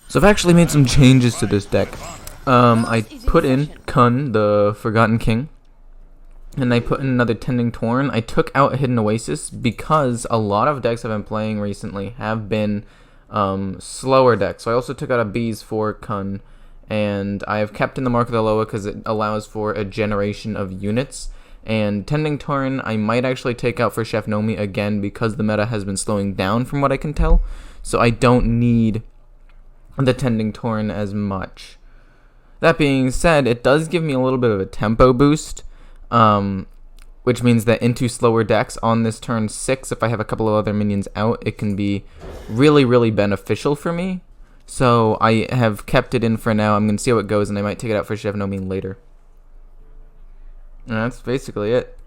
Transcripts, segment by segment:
So I've actually made some changes to this deck. I put in Kun, the Forgotten King, and I put in another Tending Torn. I took out Hidden Oasis because a lot of decks I've been playing recently have been slower decks. So I also took out a Bees for Kun, and I have kept in the Mark of the Loa because it allows for a generation of units. And Tending Torn I might actually take out for Chef Nomi again because the meta has been slowing down from what I can tell. So I don't need the Tending Torn as much. That being said, it does give me a little bit of a tempo boost, which means that into slower decks on this turn 6, if I have a couple of other minions out, it can be really, really beneficial for me. So I have kept it in for now. I'm going to see how it goes, and I might take it out for Chef Nomi later. And that's basically it.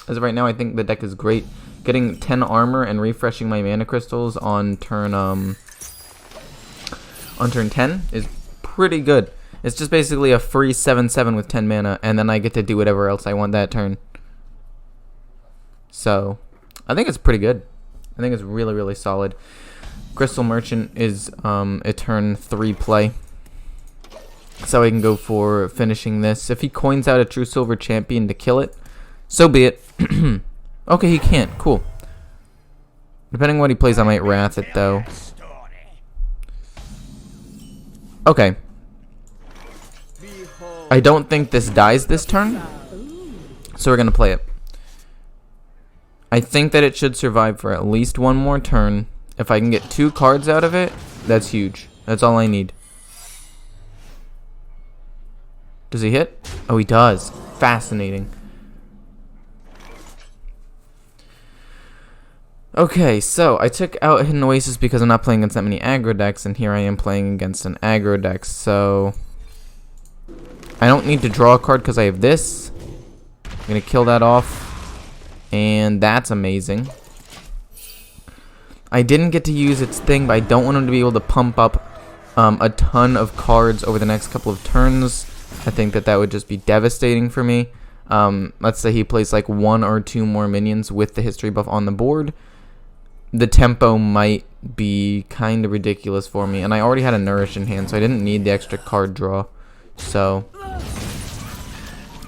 As of right now, I think the deck is great. Getting 10 armor and refreshing my mana crystals on turn 10 is pretty good. It's just basically a free 7/7 with 10 mana, and then I get to do whatever else I want that turn. So, I think it's pretty good. I think it's really, really solid. Crystal Merchant is a turn 3 play. So I can go for finishing this. If he coins out a True Silver Champion to kill it, so be it. Okay, he can't. Cool. Depending on what he plays, I might Wrath it, though. Okay. I don't think this dies this turn, so we're going to play it. I think that it should survive for at least one more turn. If I can get 2 cards out of it, that's huge. That's all I need. Does he hit? Oh, he does. Fascinating. Okay, so I took out Hidden Oasis because I'm not playing against that many aggro decks, and here I am playing against an aggro deck, so I don't need to draw a card because I have this. I'm going to kill that off, and that's amazing. I didn't get to use its thing, but I don't want him to be able to pump up a ton of cards over the next couple of turns. I think that would just be devastating for me. Let's say he plays like 1 or 2 more minions with the history buff on the board. The tempo might be kind of ridiculous for me, and I already had a Nourish in hand, so I didn't need the extra card draw. So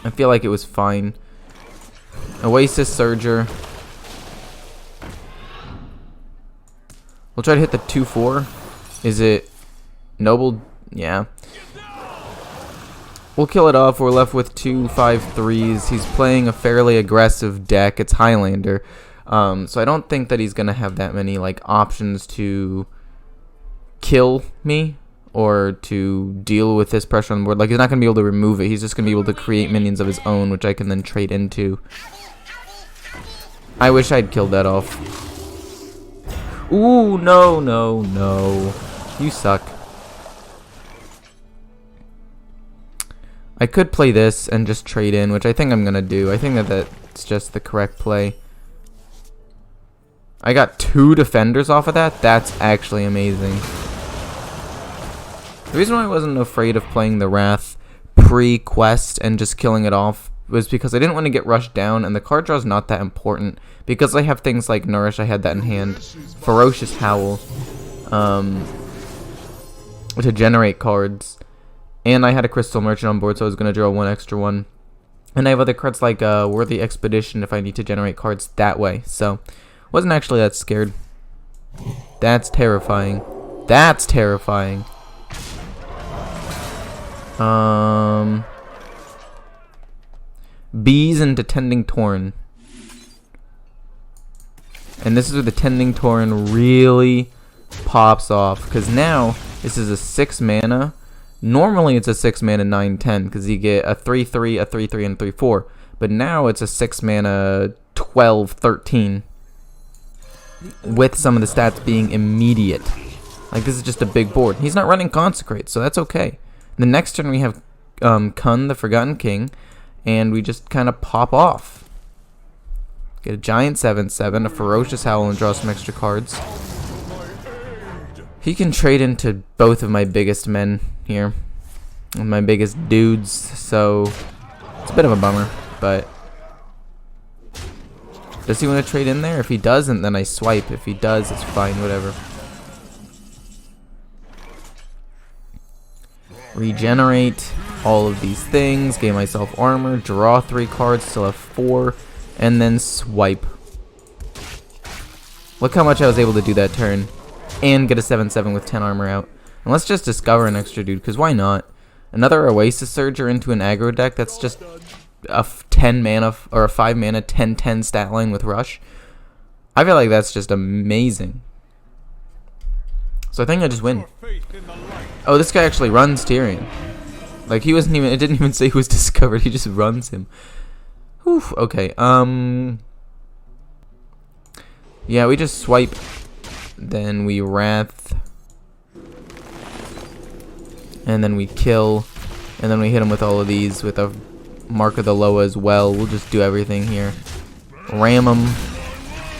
I feel like it was fine. Oasis Surger. We'll try to hit the 2/4. Is it Noble? Yeah. We'll kill it off. We're left with 2 5/3s. He's playing a fairly aggressive deck. It's Highlander. So I don't think that he's going to have that many like options to kill me or to deal with this pressure on the board. Like, he's not going to be able to remove it. He's just going to be able to create minions of his own, which I can then trade into. I wish I'd killed that off. Ooh, no, no, no. You suck. I could play this and just trade in, which I think I'm going to do. I think that that's just the correct play. I got 2 defenders off of that. That's actually amazing. The reason why I wasn't afraid of playing the Wrath pre-quest and just killing it off was because I didn't want to get rushed down, and the card draw is not that important. Because I have things like Nourish, I had that in hand. Ferocious Howl to generate cards. And I had a Crystal Merchant on board, so I was going to draw 1 extra one. And I have other cards like Worthy Expedition if I need to generate cards that way. So, wasn't actually that scared. That's terrifying. That's terrifying. Bees into Tending Torn. And this is where the Tending Torn really pops off. Because now, this is a 6 mana. Normally it's a 6 mana 9/10 because you get a 3/3, a 3/3, and a 3/4. But now it's a 6 mana 12/13 with some of the stats being immediate. Like, this is just a big board. He's not running Consecrate, so that's okay. The next turn we have Kun, the Forgotten King, and we just kind of pop off. Get a giant 7/7, a Ferocious Howl, and draw some extra cards. He can trade into both of my biggest men here, my biggest dudes, so it's a bit of a bummer, but does he want to trade in there? If he doesn't, then I swipe. If he does, it's fine, whatever. regenerate all of these things, gain myself armor, draw 3 cards, still have 4, and then swipe. Look how much I was able to do that turn, and get a 7/7 with 10 armor out. And let's just discover an extra dude, because why not? Another Oasis Surger into an aggro deck, that's just a 10 mana, or a 5 mana 10/10 stat line with Rush. I feel like that's just amazing. So I think I just win. Oh, this guy actually runs Tyrion. Like, he wasn't even, it didn't even say he was discovered, he just runs him. Whew, okay, yeah, we just swipe, then we Wrath, and then we kill, and then we hit him with all of these with a Mark of the Loa as well. We'll just do everything here. Ram him,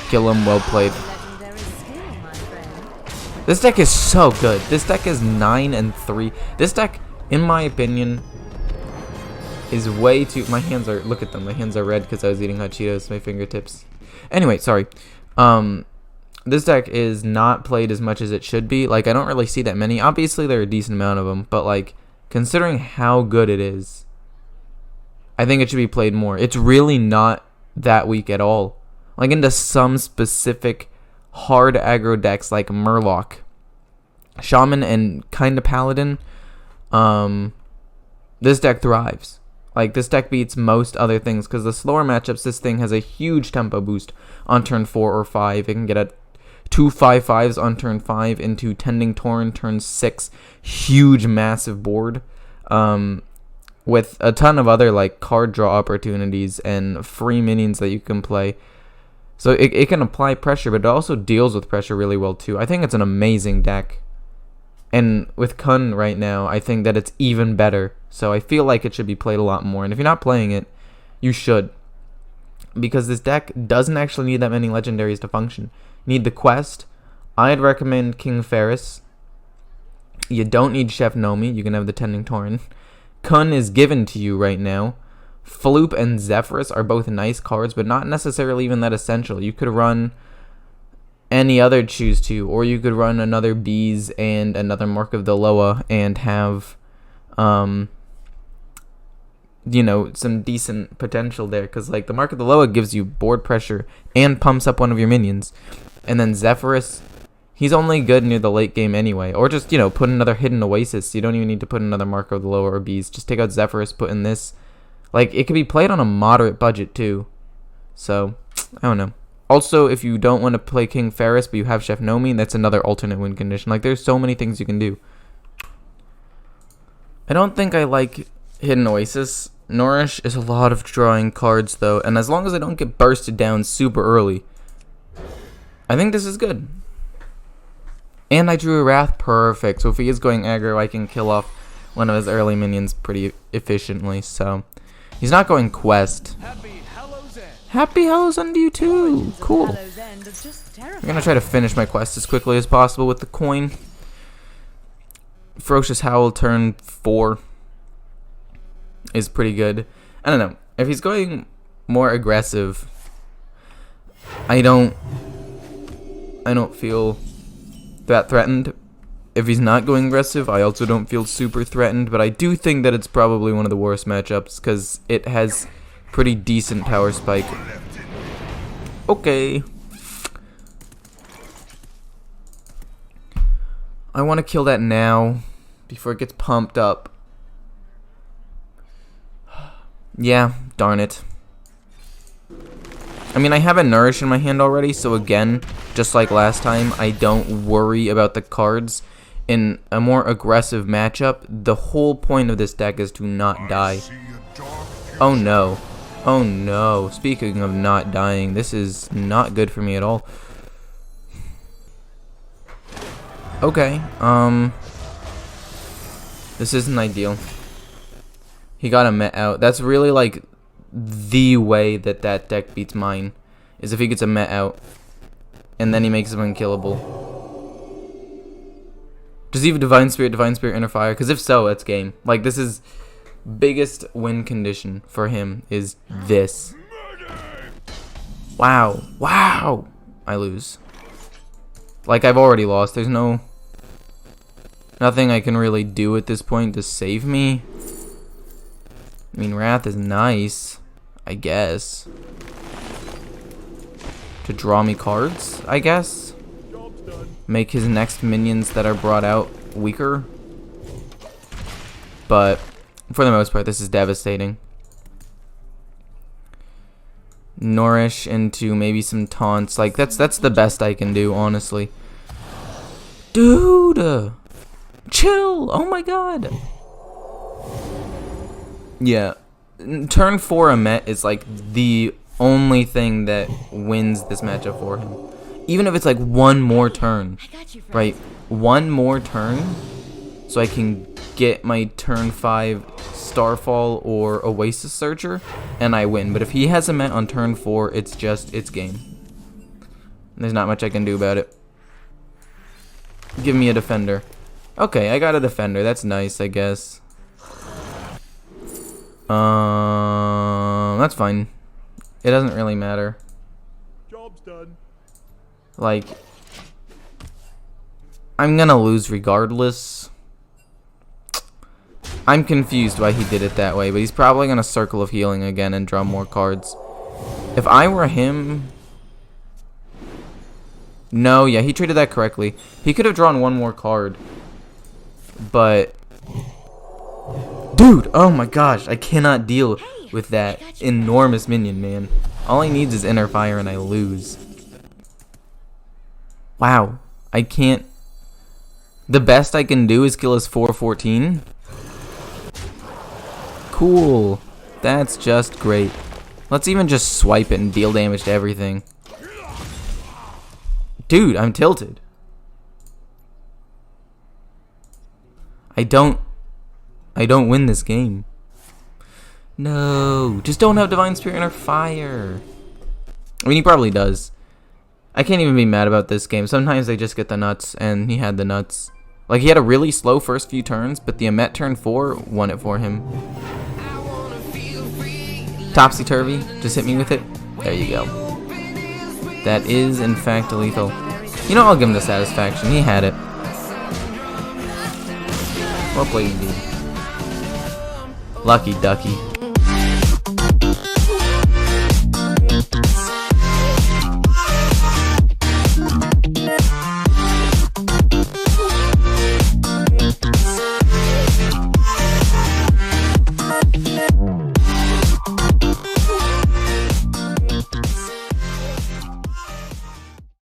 kill him, well played. This deck is so good. This deck is 9-3. This deck, in my opinion, is way too... My hands are... Look at them. My hands are red because I was eating hot Cheetos. My fingertips. Anyway, sorry. This deck is not played as much as it should be. Like, I don't really see that many. Obviously, there are a decent amount of them. But, like, considering how good it is, I think it should be played more. It's really not that weak at all. Like, into some specific hard aggro decks like Murloc, Shaman, and kinda Paladin, this deck thrives. Like, this deck beats most other things because the slower matchups, this thing has a huge tempo boost on turn 4 or 5. It can get a 2 5/5s on turn 5 into Tending Torrent turn 6. Huge, massive board. With a ton of other, like, card draw opportunities and free minions that you can play. So it can apply pressure, but it also deals with pressure really well too. I think it's an amazing deck. And with Kun right now, I think that it's even better. So I feel like it should be played a lot more. And if you're not playing it, you should. Because this deck doesn't actually need that many legendaries to function. You need the quest. I'd recommend King Ferris. You don't need Chef Nomi. You can have the Tending Torrent. Kun is given to you right now. Floop and Zephyrus are both nice cards, but not necessarily even that essential. You could run any other choose to, or you could run another Bees and another Mark of the Loa and have, you know, some decent potential there. Because, like, the Mark of the Loa gives you board pressure and pumps up one of your minions. And then Zephyrus, he's only good near the late game anyway. Or just, you know, put another Hidden Oasis. You don't even need to put another Mark of the Loa or Bees. Just take out Zephyrus, put in this. Like, it could be played on a moderate budget, too. So, I don't know. Also, if you don't want to play King Ferris, but you have Chef Nomi, that's another alternate win condition. Like, there's so many things you can do. I don't think I like Hidden Oasis. Nourish is a lot of drawing cards, though. And as long as I don't get bursted down super early, I think this is good. And I drew a Wrath perfect. So if he is going aggro, I can kill off one of his early minions pretty efficiently. So... he's not going quest. Happy Hallows End to you too. Cool. I'm gonna try to finish my quest as quickly as possible with the coin. Ferocious Howl turn 4 is pretty good. I don't know. If he's going more aggressive, I don't feel that threatened. If he's not going aggressive, I also don't feel super threatened, but I do think that it's probably one of the worst matchups because it has pretty decent power spike. Okay. I want to kill that now before it gets pumped up. Yeah, darn it. I mean, I have a Nourish in my hand already, so again, just like last time, I don't worry about the cards. In a more aggressive matchup, the whole point of this deck is to not die. Oh no. Oh no. Speaking of not dying, this is not good for me at all. Okay, this isn't ideal. He got a Met out. That's really like the way that that deck beats mine, is if he gets a Met out and then he makes him unkillable. Does he have Divine Spirit, Inner Fire? Because if so, that's game. Like, this is biggest win condition for him is this. Wow. Wow. I lose. Like, I've already lost. There's no... Nothing I can really do at this point to save me. I mean, Wrath is nice, I guess. To draw me cards, I guess. Make his next minions that are brought out weaker. But for the most part, this is devastating. Nourish into maybe some taunts. Like, that's the best I can do, honestly. Dude! Chill! Oh my god! Yeah. Turn 4 Amet is like the only thing that wins this matchup for him. Even if it's like one more turn. Right? One more turn. So I can get my turn 5 Starfall or Oasis Searcher, and I win. But if he has Amet on turn 4, it's game. There's not much I can do about it. Give me a defender. Okay, I got a defender. That's nice, I guess. That's fine. It doesn't really matter. Job's done. Like, I'm gonna lose regardless. I'm confused why he did it that way, but he's probably gonna Circle of Healing again and draw more cards. If I were him... No, yeah, he treated that correctly. He could have drawn one more card. But... Dude, oh my gosh, I cannot deal with that enormous minion, man. All he needs is Inner Fire and I lose. Wow, I can't... The best I can do is kill his 4/14. Cool. That's just great. Let's even just swipe it and deal damage to everything. Dude, I'm tilted. I don't win this game. No, just don't have Divine Spirit Inner Fire. I mean, he probably does. I can't even be mad about this game. Sometimes they just get the nuts, and he had the nuts. Like, he had a really slow first few turns, but the Amet turn 4 won it for him. Topsy-turvy, just hit me with it. There you go. That is, in fact, lethal. You know, I'll give him the satisfaction. He had it. Well played, indeed. Lucky ducky.